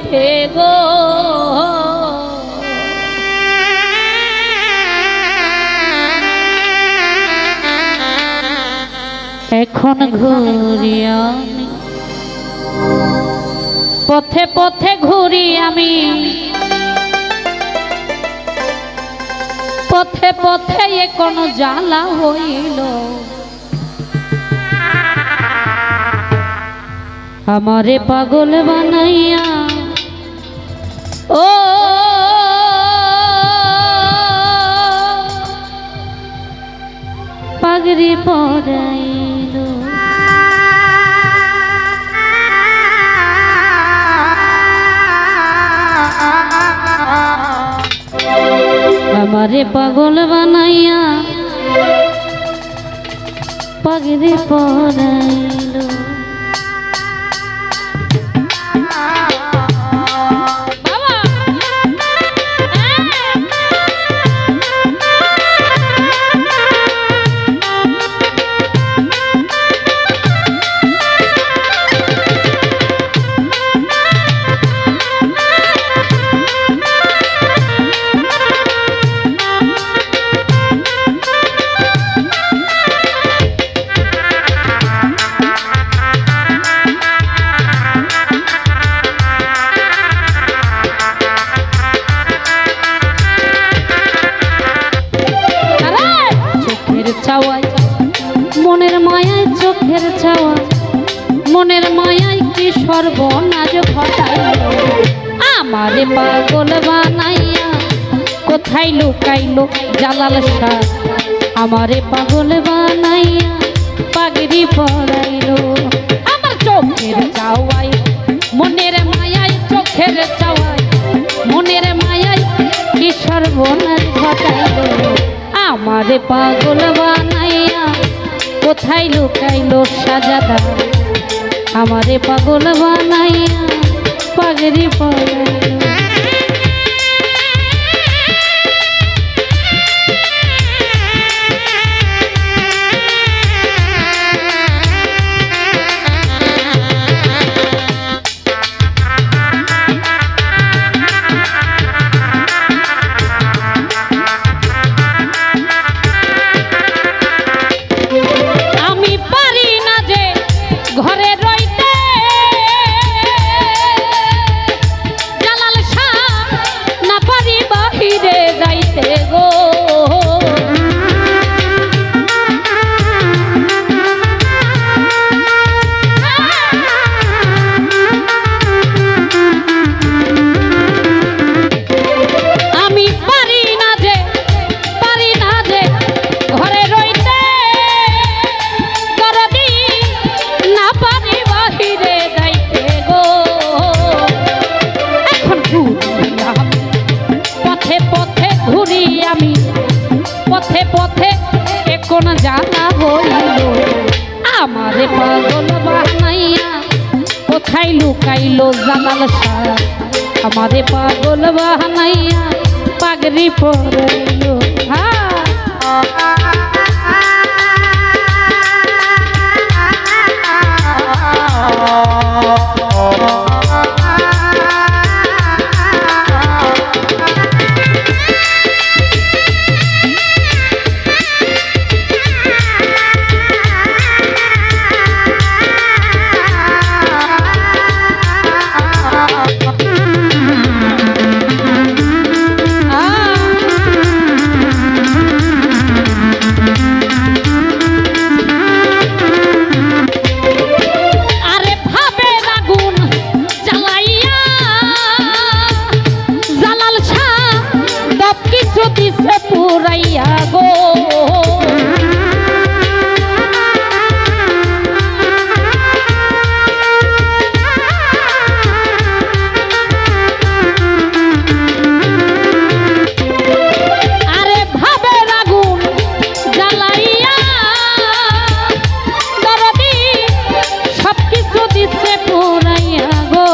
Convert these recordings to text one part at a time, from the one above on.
যাইতে গো এখন ঘুরি আমি পথে পথে ঘুরি আমি পথে পথে এ কোন জ্বালা হইল আমারে পাগল বানাইয়া ও পাগড়ি পরাইল আমারে পাগল বানাইয়া পাগড়ি পরাইল মনের মায়ায় চোখের ছাওয়া মনের মায়ায় কি সর্বনাশ ঘটাইল আমারে পাগল বানাইয়া কোথায় লুকাইল জালাল শাহ আমারে পাগল বানাইয়া পাগড়ি পরাইল আমার চোখের চাওয়ায় মনের মায়ায় চোখের চাওয়ায় মনের মায়ায় কি সর্বনাশ ঘটাইল আমারে পাগল বানাইয়া কোথায় লুকাইলো সাজাদা আমারে পাগল বানাইয়া পাগড়ি পরাইল পথে পথে এখন জানা হইল আমারে পাগল বানাইয়া কোথায় লুকাইল জালাল শাহ আমারে পাগল বানাইয়া পাগড়ি পরাইল পুরাইয়া গো আরে ভাবের আগুন জ্বালাইয়া দরদি সবকিছু দিচ্ছে পুরাইয়া গো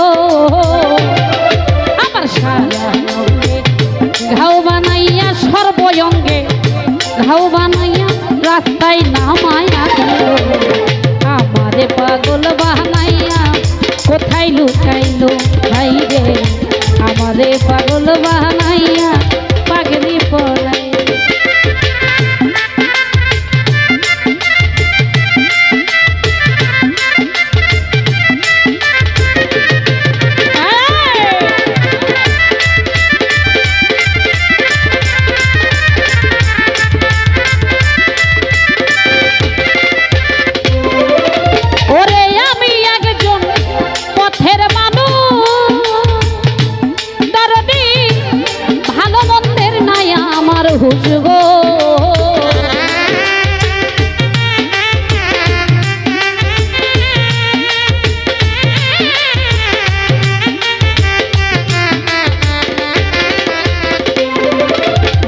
আমার সারা ঘাও বানাইয়া সর্বঙ্গে ঘাও বানাইয়া রাস্তায় নামাইয়া দিল আমারে পাগল বানাইয়া কোথায় লুকাইলো ভাই রে আমারে পাগল বানাইয়া পাগড়ি পরাই। হুজগো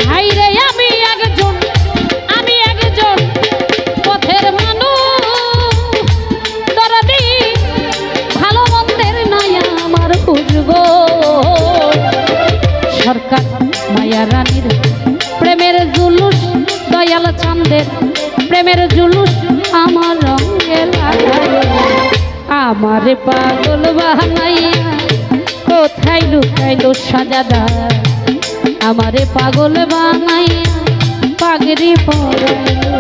ভাইরে আমি একজন পথের মানুষ দরদি ভালো মন্দের নাই আমার হুজগো। সরকার মায়া রানীর প্রেমের জুলুস দয়াল চাঁদের প্রেমের জুলুস আমার রঙে লাগায় আমারে পাগল বানাইয়া কোথায় লুকাইলো সাজাদা আমারে পাগল বানাইয়া পাগড়ি পরাইলো।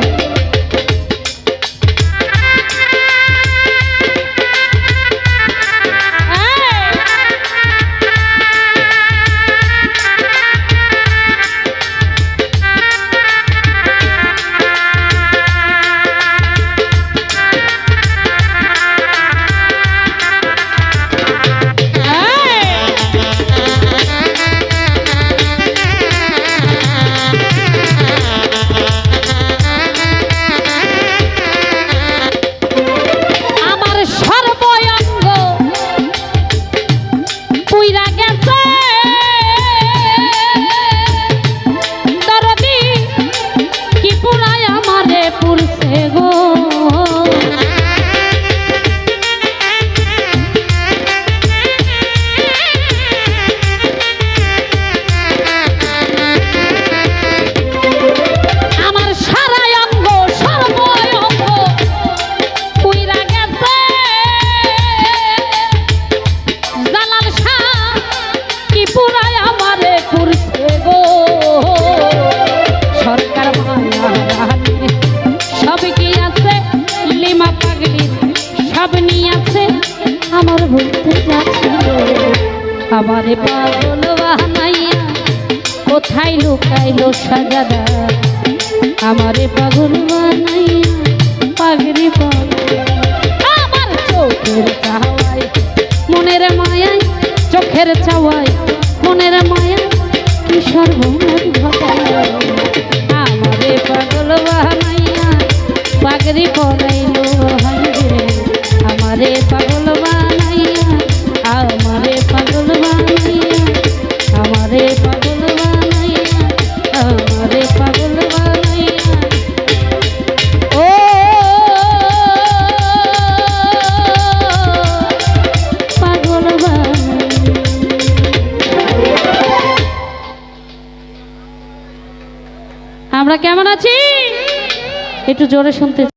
আমার ভুলতে যাচ্ছিল আমারে পাগল বানাইয়া কোথায় লুকাইলো সাজাদা আমারে পাগল বানাইয়া পাগড়ি পরাই। আমার চোখের চাওয়ায় মনের মায়ায় চোখের চাওয়ায় মনের মায়ায় কি সর্বনাশ ঘটাইল আমারে পাগল বানাইয়া পাগড়ি পরাইলো আমারে পাগল বানাইয়া আমারে পাগল বানাইয়া আমারে পাগল বানাইয়া আমারে পাগল বানাইয়া ও পাগল বানাইয়া। আমরা কেমন আছি একটু জোরে শুনতে